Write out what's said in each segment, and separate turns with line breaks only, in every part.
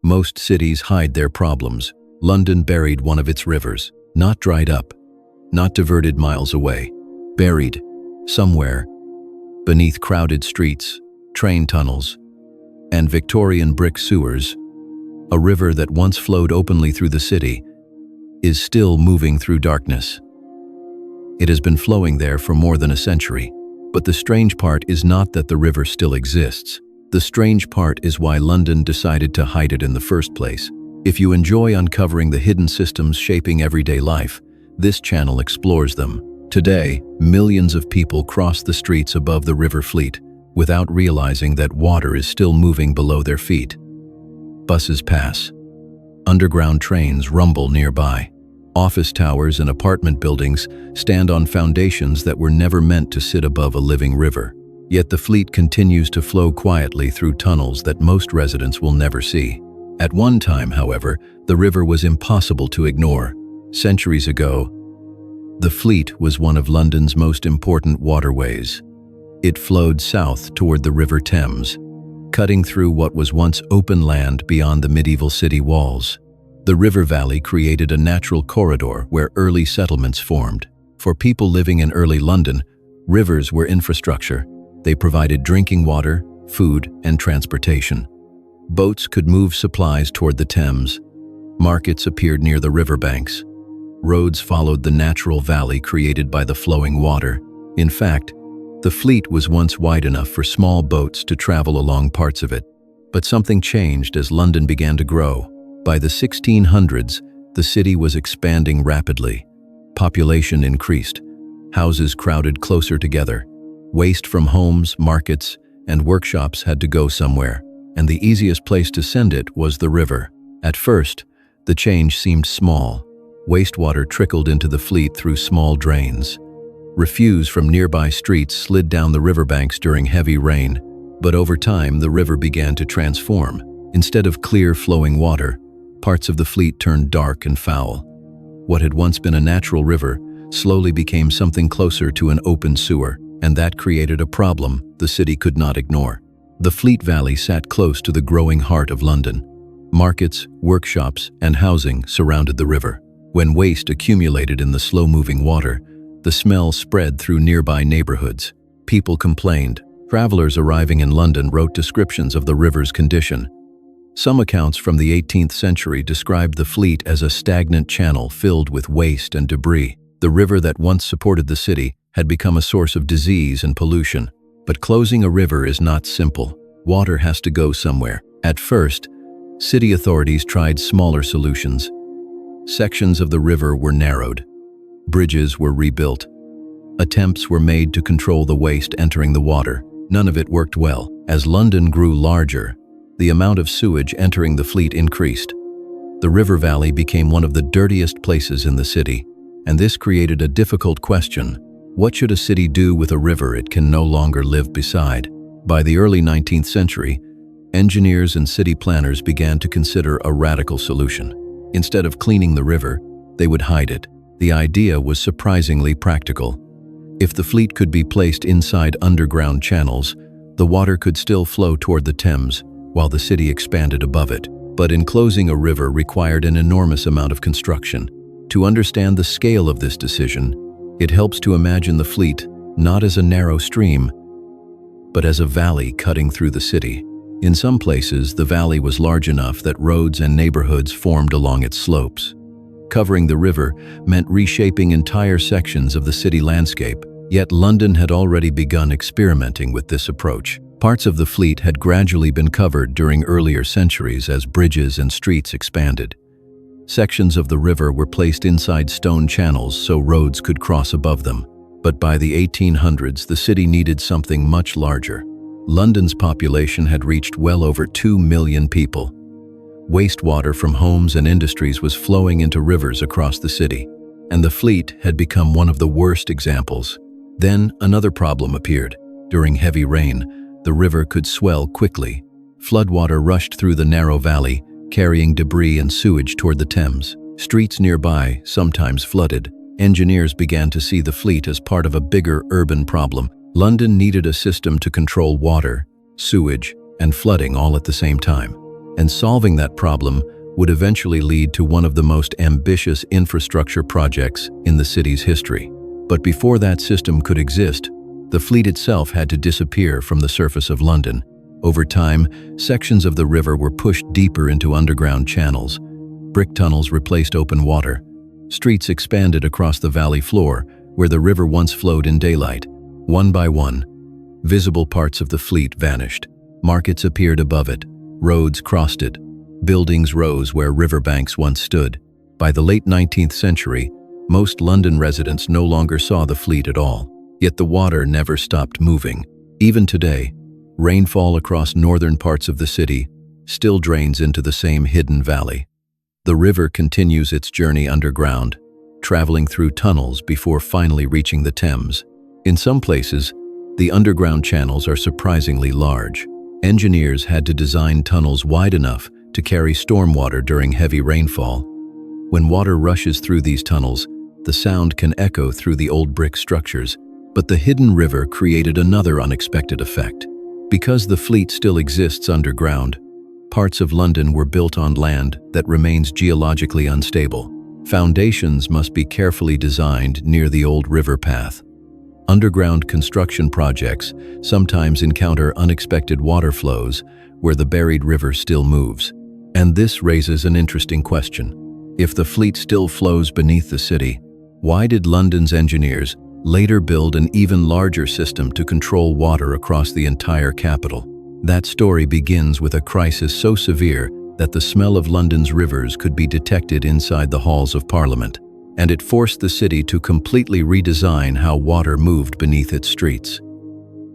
Most cities hide their problems. London buried one of its rivers, not dried up, not diverted miles away, buried somewhere beneath crowded streets, train tunnels, and Victorian brick sewers. A river that once flowed openly through the city is still moving through darkness. It has been flowing there for more than a century, but the strange part is not that the river still exists. The strange part is why London decided to hide it in the first place. If you enjoy uncovering the hidden systems shaping everyday life, this channel explores them. Today, millions of people cross the streets above the River Fleet without realizing that water is still moving below their feet. Buses pass. Underground trains rumble nearby. Office towers and apartment buildings stand on foundations that were never meant to sit above a living river. Yet the Fleet continues to flow quietly through tunnels that most residents will never see. At one time, however, the river was impossible to ignore. Centuries ago, the Fleet was one of London's most important waterways. It flowed south toward the River Thames, cutting through what was once open land beyond the medieval city walls. The river valley created a natural corridor where early settlements formed. For people living in early London, rivers were infrastructure. They provided drinking water, food, and transportation. Boats could move supplies toward the Thames. Markets appeared near the riverbanks. Roads followed the natural valley created by the flowing water. In fact, the Fleet was once wide enough for small boats to travel along parts of it. But something changed as London began to grow. By the 1600s, the city was expanding rapidly. Population increased. Houses crowded closer together. Waste from homes, markets, and workshops had to go somewhere, and the easiest place to send it was the river. At first, the change seemed small. Wastewater trickled into the Fleet through small drains. Refuse from nearby streets slid down the riverbanks during heavy rain, but over time the river began to transform. Instead of clear flowing water, parts of the Fleet turned dark and foul. What had once been a natural river slowly became something closer to an open sewer, and that created a problem the city could not ignore. The Fleet Valley sat close to the growing heart of London. Markets, workshops, and housing surrounded the river. When waste accumulated in the slow-moving water, the smell spread through nearby neighborhoods. People complained. Travelers arriving in London wrote descriptions of the river's condition. Some accounts from the 18th century described the Fleet as a stagnant channel filled with waste and debris. The river that once supported the city had become a source of disease and pollution. But closing a river is not simple. Water has to go somewhere. At first, city authorities tried smaller solutions. Sections of the river were narrowed. Bridges were rebuilt. Attempts were made to control the waste entering the water. None of it worked well. As London grew larger, the amount of sewage entering the Fleet increased. The river valley became one of the dirtiest places in the city, and this created a difficult question. What should a city do with a river it can no longer live beside? By the early 19th century, engineers and city planners began to consider a radical solution. Instead of cleaning the river, they would hide it. The idea was surprisingly practical. If the Fleet could be placed inside underground channels, the water could still flow toward the Thames while the city expanded above it. But enclosing a river required an enormous amount of construction. To understand the scale of this decision, it helps to imagine the Fleet not as a narrow stream, but as a valley cutting through the city. In some places, the valley was large enough that roads and neighborhoods formed along its slopes. Covering the river meant reshaping entire sections of the city landscape, yet London had already begun experimenting with this approach. Parts of the Fleet had gradually been covered during earlier centuries as bridges and streets expanded. Sections of the river were placed inside stone channels so roads could cross above them. But by the 1800s, the city needed something much larger. London's population had reached well over 2 million people. Wastewater from homes and industries was flowing into rivers across the city, and the Fleet had become one of the worst examples. Then another problem appeared. During heavy rain, the river could swell quickly. Floodwater rushed through the narrow valley, carrying debris and sewage toward the Thames. Streets nearby sometimes flooded. Engineers began to see the Fleet as part of a bigger urban problem. London needed a system to control water, sewage, and flooding all at the same time. and solving that problem would eventually lead to one of the most ambitious infrastructure projects in the city's history. But before that system could exist, the fleet itself had to disappear from the surface of London. Over time, sections of the river were pushed deeper into underground channels. Brick tunnels replaced open water. Streets expanded across the valley floor, where the river once flowed in daylight. One by one, visible parts of the fleet vanished. Markets appeared above it. Roads crossed it. Buildings rose where riverbanks once stood. By the late 19th century, most London residents no longer saw the fleet at all. Yet the water never stopped moving. Even today, rainfall across northern parts of the city still drains into the same hidden valley. The river continues its journey underground, traveling through tunnels before finally reaching the Thames. In some places, the underground channels are surprisingly large. Engineers had to design tunnels wide enough to carry stormwater during heavy rainfall. When water rushes through these tunnels, the sound can echo through the old brick structures. But the hidden river created another unexpected effect. Because the fleet still exists underground, parts of London were built on land that remains geologically unstable. Foundations must be carefully designed near the old river path. Underground construction projects sometimes encounter unexpected water flows where the buried river still moves. And this raises an interesting question. If the fleet still flows beneath the city, why did London's engineers later build an even larger system to control water across the entire capital? That story begins with a crisis so severe that the smell of London's rivers could be detected inside the halls of Parliament, and it forced the city to completely redesign how water moved beneath its streets.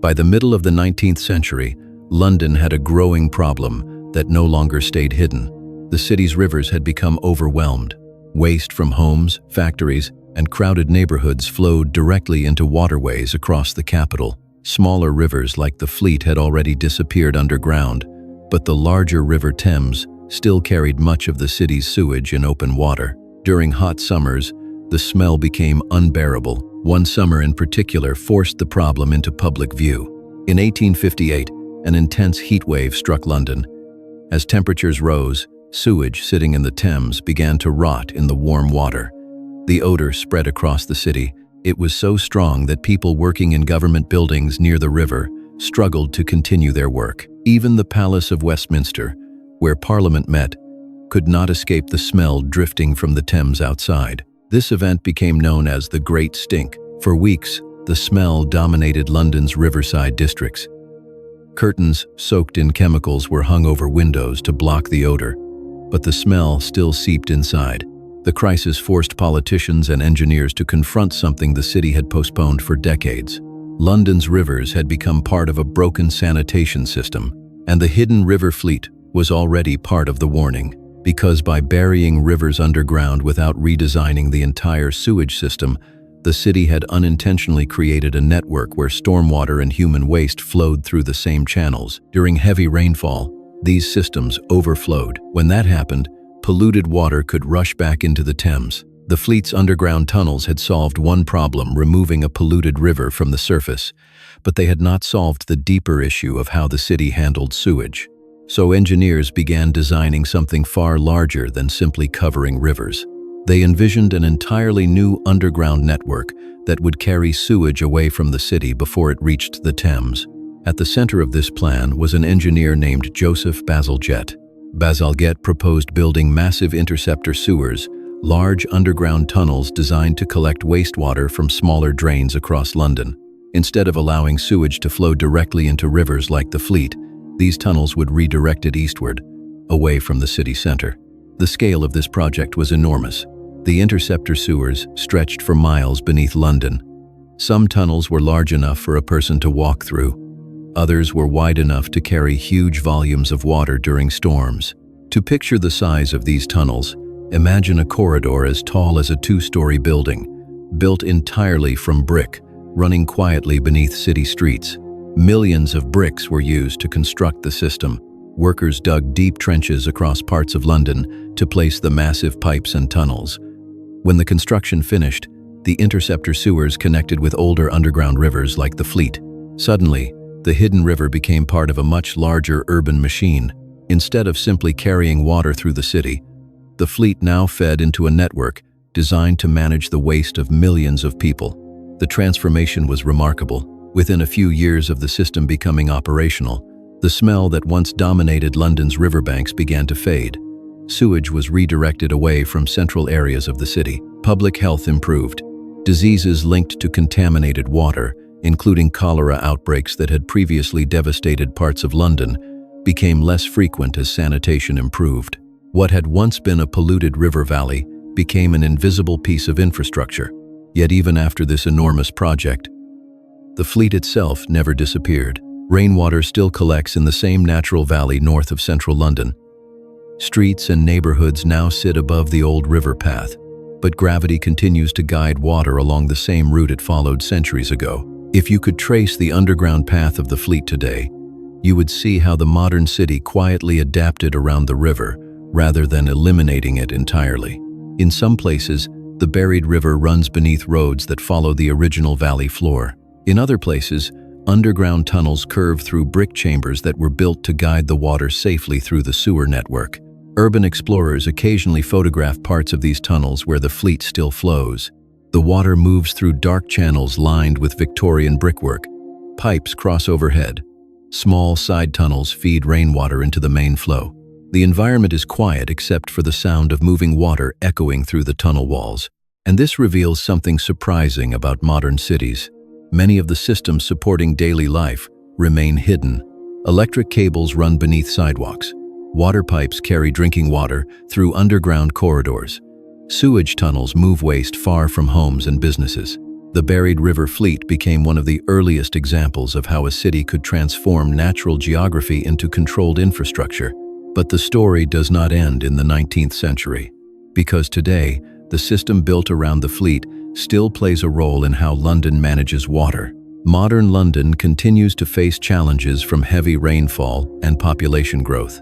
By the middle of the 19th century, London had a growing problem that no longer stayed hidden. The city's rivers had become overwhelmed. Waste from homes, factories, and crowded neighborhoods flowed directly into waterways across the capital. Smaller rivers like the Fleet had already disappeared underground, but the larger River Thames still carried much of the city's sewage in open water. During hot summers, the smell became unbearable. One summer in particular forced the problem into public view. In 1858, an intense heat wave struck London. As temperatures rose, sewage sitting in the Thames began to rot in the warm water. The odor spread across the city. It was so strong that people working in government buildings near the river struggled to continue their work. Even the Palace of Westminster, where Parliament met, could not escape the smell drifting from the Thames outside. This event became known as the Great Stink. For weeks, the smell dominated London's riverside districts. Curtains soaked in chemicals were hung over windows to block the odor, but the smell still seeped inside. The crisis forced politicians and engineers to confront something the city had postponed for decades. London's rivers had become part of a broken sanitation system, and the hidden river fleet was already part of the warning. Because by burying rivers underground without redesigning the entire sewage system, the city had unintentionally created a network where stormwater and human waste flowed through the same channels. During heavy rainfall, these systems overflowed. When that happened, polluted water could rush back into the Thames. The fleet's underground tunnels had solved one problem, removing a polluted river from the surface, but they had not solved the deeper issue of how the city handled sewage. So engineers began designing something far larger than simply covering rivers. They envisioned an entirely new underground network that would carry sewage away from the city before it reached the Thames. At the center of this plan was an engineer named Joseph Bazalgette. Bazalgette proposed building massive interceptor sewers, large underground tunnels designed to collect wastewater from smaller drains across London. Instead of allowing sewage to flow directly into rivers like the Fleet, these tunnels would redirect it eastward, away from the city center. The scale of this project was enormous. The interceptor sewers stretched for miles beneath London. Some tunnels were large enough for a person to walk through. Others were wide enough to carry huge volumes of water during storms. To picture the size of these tunnels, imagine a corridor as tall as a two-story building, built entirely from brick, running quietly beneath city streets. Millions of bricks were used to construct the system. Workers dug deep trenches across parts of London to place the massive pipes and tunnels. When the construction finished, the interceptor sewers connected with older underground rivers like the Fleet. Suddenly, the hidden river became part of a much larger urban machine. Instead of simply carrying water through the city, the fleet now fed into a network designed to manage the waste of millions of people. The transformation was remarkable. Within a few years of the system becoming operational, the smell that once dominated London's riverbanks began to fade. Sewage was redirected away from central areas of the city. Public health improved. Diseases linked to contaminated water, including cholera outbreaks that had previously devastated parts of London, became less frequent as sanitation improved. What had once been a polluted river valley became an invisible piece of infrastructure. Yet even after this enormous project, the fleet itself never disappeared. Rainwater still collects in the same natural valley north of central London. Streets and neighborhoods now sit above the old river path, but gravity continues to guide water along the same route it followed centuries ago. If you could trace the underground path of the fleet today, you would see how the modern city quietly adapted around the river rather than eliminating it entirely. In some places, the buried river runs beneath roads that follow the original valley floor. In other places, underground tunnels curve through brick chambers that were built to guide the water safely through the sewer network. Urban explorers occasionally photograph parts of these tunnels where the fleet still flows. The water moves through dark channels lined with Victorian brickwork. Pipes cross overhead. Small side tunnels feed rainwater into the main flow. The environment is quiet except for the sound of moving water echoing through the tunnel walls. And this reveals something surprising about modern cities. Many of the systems supporting daily life remain hidden. Electric cables run beneath sidewalks. Water pipes carry drinking water through underground corridors. Sewage tunnels move waste far from homes and businesses. The buried river fleet became one of the earliest examples of how a city could transform natural geography into controlled infrastructure. But the story does not end in the 19th century, because today, the system built around the fleet still plays a role in how London manages water. Modern London continues to face challenges from heavy rainfall and population growth.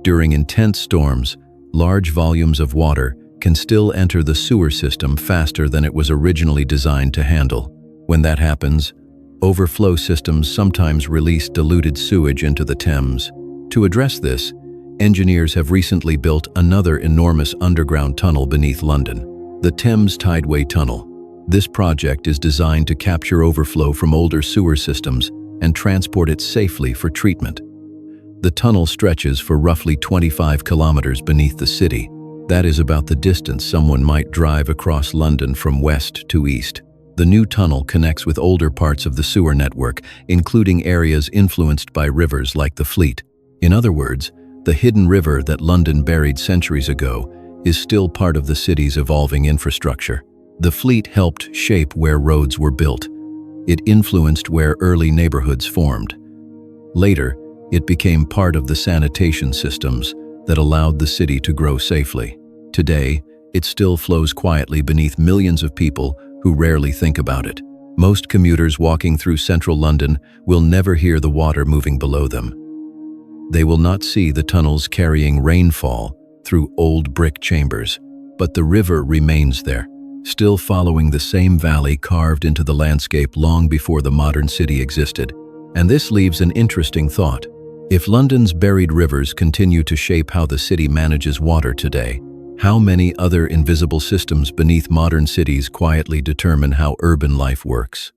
During intense storms, large volumes of water can still enter the sewer system faster than it was originally designed to handle. When that happens, overflow systems sometimes release diluted sewage into the Thames. To address this, engineers have recently built another enormous underground tunnel beneath London, the Thames Tideway Tunnel. This project is designed to capture overflow from older sewer systems and transport it safely for treatment. The tunnel stretches for roughly 25 kilometers beneath the city. That is about the distance someone might drive across London from west to east. The new tunnel connects with older parts of the sewer network, including areas influenced by rivers like the Fleet. In other words, the hidden river that London buried centuries ago is still part of the city's evolving infrastructure. The Fleet helped shape where roads were built. It influenced where early neighborhoods formed. Later, it became part of the sanitation systems that allowed the city to grow safely. Today, it still flows quietly beneath millions of people who rarely think about it. Most commuters walking through central London will never hear the water moving below them. They will not see the tunnels carrying rainfall through old brick chambers, but the river remains there, still following the same valley carved into the landscape long before the modern city existed. And this leaves an interesting thought. If London's buried rivers continue to shape how the city manages water today, how many other invisible systems beneath modern cities quietly determine how urban life works?